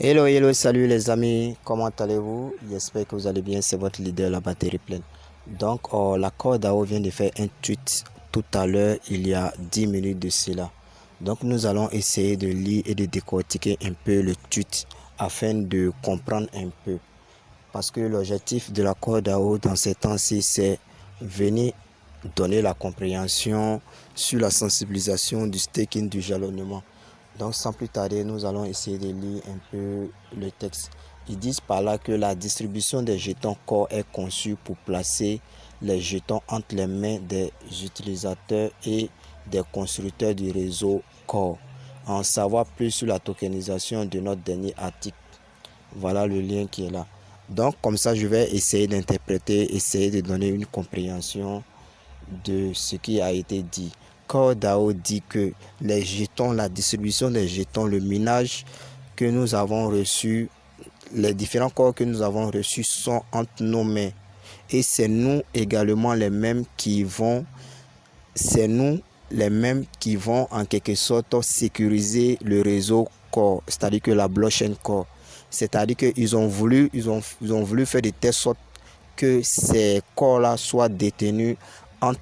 Hello, hello, salut les amis, comment allez-vous? J'espère que vous allez bien, c'est votre leader, la batterie pleine. Donc, la Côte d'Ivoire vient de faire un tweet tout à l'heure, il y a 10 minutes de cela. Donc, nous allons essayer de lire et de décortiquer un peu le tweet afin de comprendre un peu. Parce que l'objectif de la Côte d'Ivoire dans ces temps-ci, c'est venir donner la compréhension sur la sensibilisation du staking, du jalonnement. Donc sans plus tarder, nous allons essayer de lire un peu le texte. Ils disent par là que la distribution des jetons Core est conçue pour placer les jetons entre les mains des utilisateurs et des constructeurs du réseau Core. En savoir plus sur la tokenisation de notre dernier article, voilà le lien qui est là. Donc comme ça, je vais essayer d'interpréter, essayer de donner une compréhension de ce qui a été dit. CoreDAO dit que les jetons, la distribution des jetons, le minage que nous avons reçu, les différents corps que nous avons reçus sont entre nos mains. Et c'est nous également les mêmes qui vont, en quelque sorte sécuriser le réseau Core, c'est-à-dire que la blockchain Core. C'est-à-dire qu'ils ont voulu faire de telle sorte que ces corps-là soient détenus entre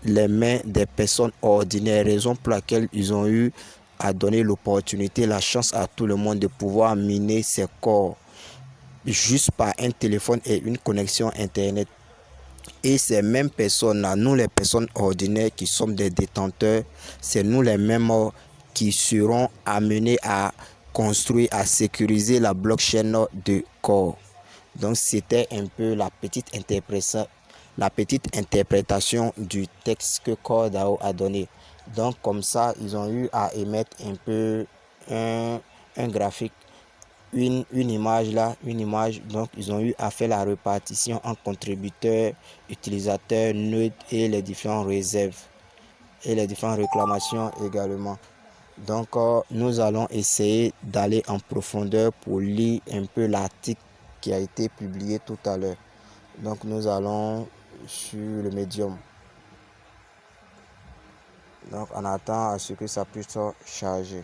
les mains des personnes ordinaires, raison pour laquelle ils ont eu à donner l'opportunité, la chance à tout le monde de pouvoir miner ces corps juste par un téléphone et une connexion internet. Et ces mêmes personnes-là, nous les personnes ordinaires qui sommes des détenteurs, c'est nous les mêmes qui seront amenés à construire, à sécuriser la blockchain de Core. Donc c'était un peu la petite interprétation du texte que CoreDAO a donné. Donc comme ça, ils ont eu à émettre un peu un graphique, une image là, une image. Donc ils ont eu à faire la répartition en contributeurs, utilisateurs, nœuds et les différentes réserves et les différentes réclamations également. Donc nous allons essayer d'aller en profondeur pour lire un peu l'article qui a été publié tout à l'heure. Donc nous allons sur le médium. Donc on attend à ce que ça puisse charger.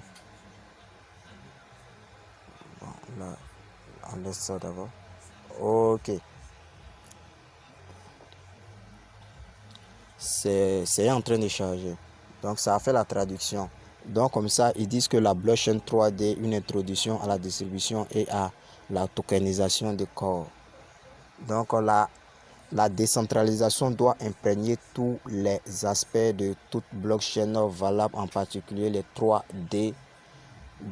Bon, là, on laisse ça d'abord. Ok. C'est en train de charger. Donc ça a fait la traduction. Donc comme ça, ils disent que la blockchain 3D, une introduction à la distribution et à la tokenisation des corps. Donc la décentralisation doit imprégner tous les aspects de toute blockchain valable, en particulier les 3D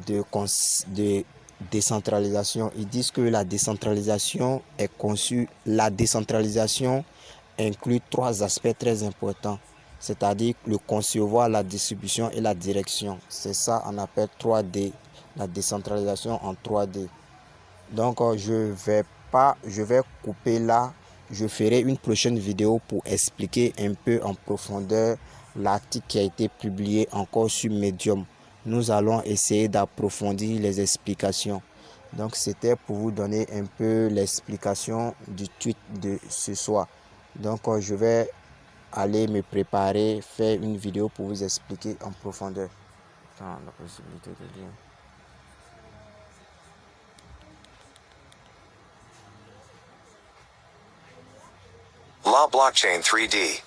de décentralisation. Ils disent que la décentralisation est conçue. La décentralisation inclut trois aspects très importants, c'est-à-dire le concevoir, la distribution et la direction. C'est ça on appelle 3D, la décentralisation en 3D. Donc je vais couper là. Je ferai une prochaine vidéo pour expliquer un peu en profondeur l'article qui a été publié encore sur Medium. Nous allons essayer d'approfondir les explications. Donc c'était pour vous donner un peu l'explication du tweet de ce soir. Donc je vais aller me préparer, faire une vidéo pour vous expliquer en profondeur. Attends, la possibilité de lire. La blockchain 3D,